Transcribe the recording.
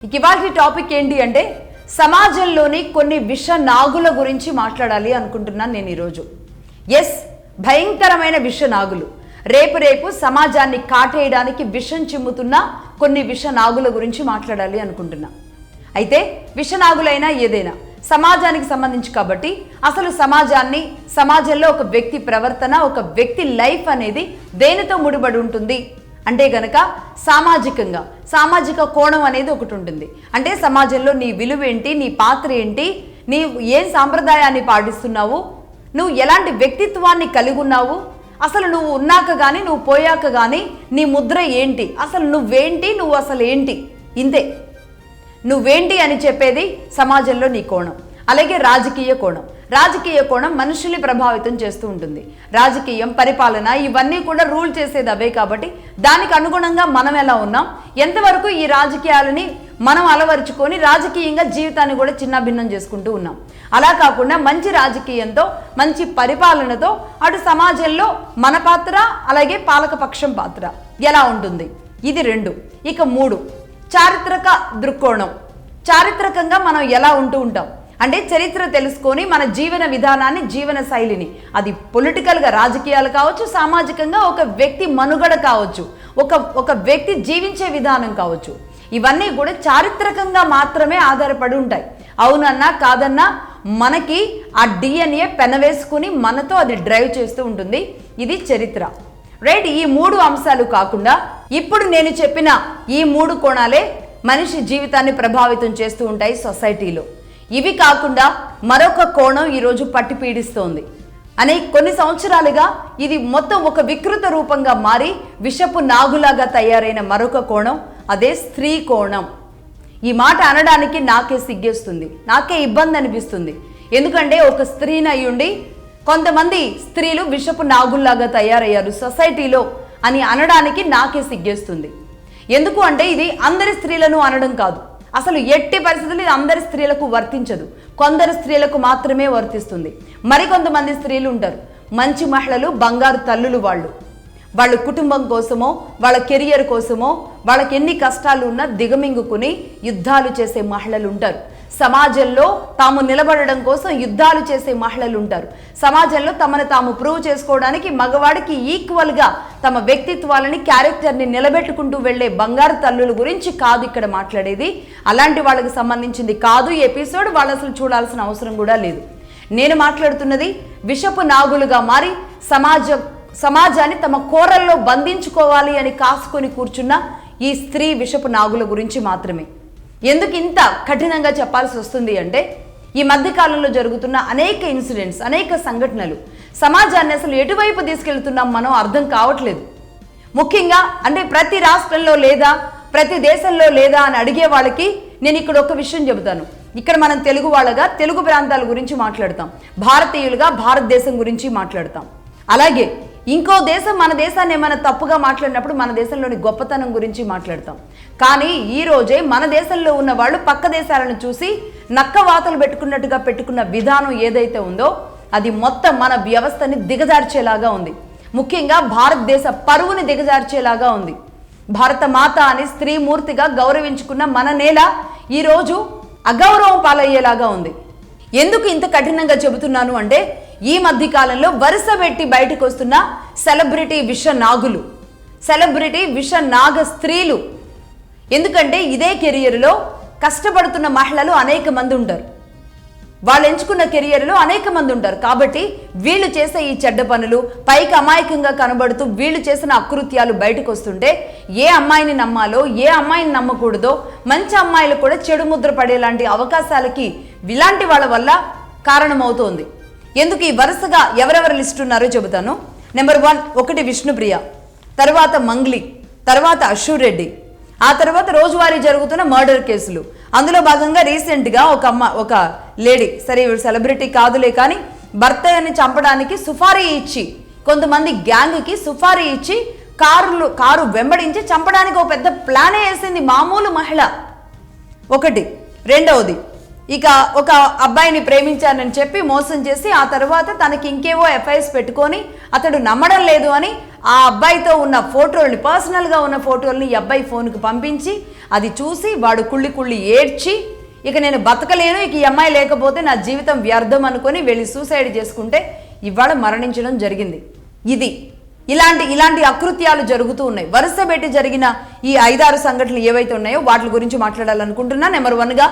ఇవాల్టి టాపిక్ ఏంటి అంటే సమాజంలోని కొన్ని విష నాగుల గురించి మాట్లాడాలి అనుకుంటున్నాను నేను ఈరోజు. ఎస్, భయంకరమైన విష నాగులు రేపు సమాజాన్ని కాటేయడానికి విషం చిమ్ముతున్న కొన్ని విష నాగుల గురించి మాట్లాడాలి అనుకుంటున్నా. అయితే విష నాగులైనా ఏదైనా సమాజానికి సంబంధించి కాబట్టి అసలు సమాజంలో ఒక వ్యక్తి ప్రవర్తన, ఒక వ్యక్తి లైఫ్ అనేది దేనితో ముడిపడి ఉంటుంది అంటే గనక సామాజిక కోణం అనేది ఒకటి ఉంటుంది. అంటే సమాజంలో నీ విలువ ఏంటి, నీ పాత్ర ఏంటి, నీ ఏం సాంప్రదాయాన్ని పాటిస్తున్నావు, నువ్వు ఎలాంటి వ్యక్తిత్వాన్ని కలిగి ఉన్నావు, అసలు నువ్వు ఉన్నాక కానీ నువ్వు పోయాక కానీ నీ ముద్ర ఏంటి, అసలు నువ్వేంటి, నువ్వు అసలు ఏంటి, ఇంతే నువ్వేంటి అని చెప్పేది సమాజంలో నీ కోణం. అలాగే రాజకీయ కోణం మనుషుల్ని ప్రభావితం చేస్తూ ఉంటుంది. రాజకీయం, పరిపాలన ఇవన్నీ కూడా రూల్ చేసేది అవే కాబట్టి దానికి అనుగుణంగా మనం ఎలా ఉన్నాం, ఎంతవరకు ఈ రాజకీయాలని మనం అలవరుచుకొని రాజకీయంగా జీవితాన్ని కూడా చిన్నభిన్నం చేసుకుంటూ ఉన్నాం. అలా కాకుండా మంచి రాజకీయంతో, మంచి పరిపాలనతో అటు సమాజంలో మన పాత్ర, అలాగే పాలకపక్షం పాత్ర ఎలా ఉంటుంది, ఇది 2. ఇక 3, చారిత్రక దృక్కోణం. చారిత్రకంగా మనం ఎలా ఉంటూ ఉంటాం అంటే చరిత్ర తెలుసుకొని మన జీవన విధానాన్ని, జీవన శైలిని, అది పొలిటికల్గా రాజకీయాలు కావచ్చు, సామాజికంగా ఒక వ్యక్తి మనుగడ కావచ్చు, ఒక వ్యక్తి జీవించే విధానం కావచ్చు, ఇవన్నీ కూడా చారిత్రకంగా మాత్రమే ఆధారపడి ఉంటాయి. అవునన్నా కాదన్నా మనకి ఆ DNA పెనవేసుకుని మనతో అది డ్రైవ్ చేస్తూ ఉంటుంది. ఇది చరిత్ర, రైట్? ఈ 3 అంశాలు కాకుండా ఇప్పుడు నేను చెప్పిన ఈ 3 కోణాలే మనిషి జీవితాన్ని ప్రభావితం చేస్తూ ఉంటాయి సొసైటీలో. ఇవి కాకుండా మరొక కోణం ఈరోజు పట్టి పీడిస్తోంది. కొన్ని సంవత్సరాలుగా ఇది మొత్తం ఒక వికృత రూపంగా మారి విషపు నాగులాగా తయారైన మరొక కోణం, అదే స్త్రీ కోణం. ఈ మాట అనడానికి నాకే సిగ్గేస్తుంది, నాకే ఇబ్బంది అనిపిస్తుంది. ఎందుకంటే ఒక స్త్రీని అయ్యుండి కొంతమంది స్త్రీలు విషపు నాగుల్లాగా తయారయ్యారు సొసైటీలో అని అనడానికి నాకే సిగ్గేస్తుంది. ఎందుకు అంటే ఇది అందరి స్త్రీలను అనడం కాదు, అసలు ఎట్టి పరిస్థితులు ఇది అందరి స్త్రీలకు వర్తించదు, కొందరు స్త్రీలకు మాత్రమే వర్తిస్తుంది. మరికొంతమంది స్త్రీలు ఉంటారు, మంచి మహిళలు, బంగారు తల్లులు, వాళ్ళ కుటుంబం కోసమో, వాళ్ళ కెరియర్ కోసమో, వాళ్ళకి ఎన్ని కష్టాలు ఉన్నా దిగమింగుకుని యుద్ధాలు చేసే మహిళలు ఉంటారు. సమాజంలో తాము నిలబడడం కోసం యుద్ధాలు చేసే మహిళలు ఉంటారు. సమాజంలో తమను తాము ప్రూవ్ చేసుకోవడానికి మగవాడికి ఈక్వల్గా తమ వ్యక్తిత్వాలని, క్యారెక్టర్ని నిలబెట్టుకుంటూ వెళ్లే బంగారు తల్లుల గురించి కాదు ఇక్కడ మాట్లాడేది. అలాంటి వాళ్ళకి సంబంధించింది కాదు ఈ ఎపిసోడ్, వాళ్ళు అసలు చూడాల్సిన అవసరం కూడా లేదు. నేను మాట్లాడుతున్నది విషపు నాగులుగా మారి సమాజాన్ని తమ కోరల్లో బంధించుకోవాలి అని కాసుకొని కూర్చున్న ఈ స్త్రీ విషపు నాగుల గురించి మాత్రమే. ఎందుకు ఇంత కఠినంగా చెప్పాల్సి వస్తుంది అంటే ఈ మధ్యకాలంలో జరుగుతున్న అనేక ఇన్సిడెంట్స్, అనేక సంఘటనలు సమాజాన్ని అసలు ఎటువైపు తీసుకెళ్తున్నాం మనం అర్థం కావట్లేదు. ముఖ్యంగా అంటే ప్రతి రాష్ట్రంలో లేదా, ప్రతి దేశంలో లేదా అని అడిగే వాళ్ళకి నేను ఇక్కడ ఒక విషయం చెబుతాను. ఇక్కడ మనం తెలుగు వాళ్ళగా తెలుగు ప్రాంతాల గురించి మాట్లాడతాం, భారతీయులుగా భారతదేశం గురించి మాట్లాడతాం. అలాగే ఇంకో దేశం మన దేశాన్ని ఏమైనా తప్పుగా మాట్లాడినప్పుడు మన దేశంలోని గొప్పతనం గురించి మాట్లాడతాం. కానీ ఈ రోజే మన దేశంలో ఉన్న వాళ్ళు పక్క దేశాలను చూసి నక్క వాతలు పెట్టుకున్నట్టుగా పెట్టుకున్న విధానం ఏదైతే ఉందో అది మొత్తం మన వ్యవస్థని దిగజార్చేలాగా ఉంది. ముఖ్యంగా భారతదేశ పరువుని దిగజార్చేలాగా ఉంది. భారత మాత అని స్త్రీమూర్తిగా గౌరవించుకున్న మన నేల ఈరోజు అగౌరవం పాలయ్యేలాగా ఉంది. ఎందుకు ఇంత కఠినంగా చెబుతున్నాను అంటే ఈ మధ్య కాలంలో వరుస పెట్టి బయటకు వస్తున్న సెలబ్రిటీ విష నాగులు, సెలబ్రిటీ విష నాగ స్త్రీలు. ఎందుకంటే ఇదే కెరియర్లో కష్టపడుతున్న మహిళలు అనేక మంది ఉంటారు, వాళ్ళు ఎంచుకున్న కెరియర్లో అనేక మంది ఉంటారు. కాబట్టి వీళ్ళు చేసే ఈ చెడ్డ పనులు పైకి అమాయకంగా కనబడుతూ వీళ్ళు చేసిన అకృత్యాలు బయటకు వస్తుంటే ఏ అమ్మాయిని నమ్మాలో, ఏ అమ్మాయిని నమ్మకూడదో, మంచి అమ్మాయిలు కూడా చెడు ముద్ర పడేలాంటి అవకాశాలకి ఇలాంటి వాళ్ళ వల్ల కారణమవుతోంది. ఎందుకు ఈ వరుసగా ఎవరెవరు లిస్ట్ ఉన్నారో చెబుతాను. నెంబర్ 1 విష్ణుప్రియ, తర్వాత మంగ్లీ, తర్వాత అశూర్ రెడ్డి, ఆ తర్వాత రోజువారీ జరుగుతున్న మర్డర్ కేసులు. అందులో భాగంగా రీసెంట్గా ఒక లేడీ, సరే ఇవి సెలబ్రిటీ కాదులే కానీ భర్తని చంపడానికి సుఫారీ ఇచ్చి, కొంతమంది గ్యాంగ్కి సుఫారీ ఇచ్చి కారు వెంబడించి చంపడానికి ఒక పెద్ద ప్లానే వేసింది మామూలు మహిళ. ఒకటి. రెండవది, ఇక ఒక అబ్బాయిని ప్రేమించానని చెప్పి మోసం చేసి ఆ తర్వాత తనకి ఇంకేవో FIRs పెట్టుకొని అతడు నమ్మడం లేదు అని ఆ అబ్బాయితో ఉన్న ఫోటోల్ని, పర్సనల్గా ఉన్న ఫోటోల్ని ఈ అబ్బాయి ఫోన్కి పంపించి అది చూసి వాడు కుళ్ళి కుళ్ళి ఏడ్చి ఇక నేను బతకలేను, ఇక ఈ అమ్మాయి లేకపోతే నా జీవితం వ్యర్థం అనుకొని వెళ్ళి సూసైడ్ చేసుకుంటే ఇవాళ మరణించడం జరిగింది. ఇలాంటి అకృత్యాలు జరుగుతూ ఉన్నాయి. వరుస పెట్టి జరిగిన ఈ 5-6 సంఘటనలు ఏవైతే ఉన్నాయో వాటి గురించి మాట్లాడాలనుకుంటున్నా. నెంబర్ 1గా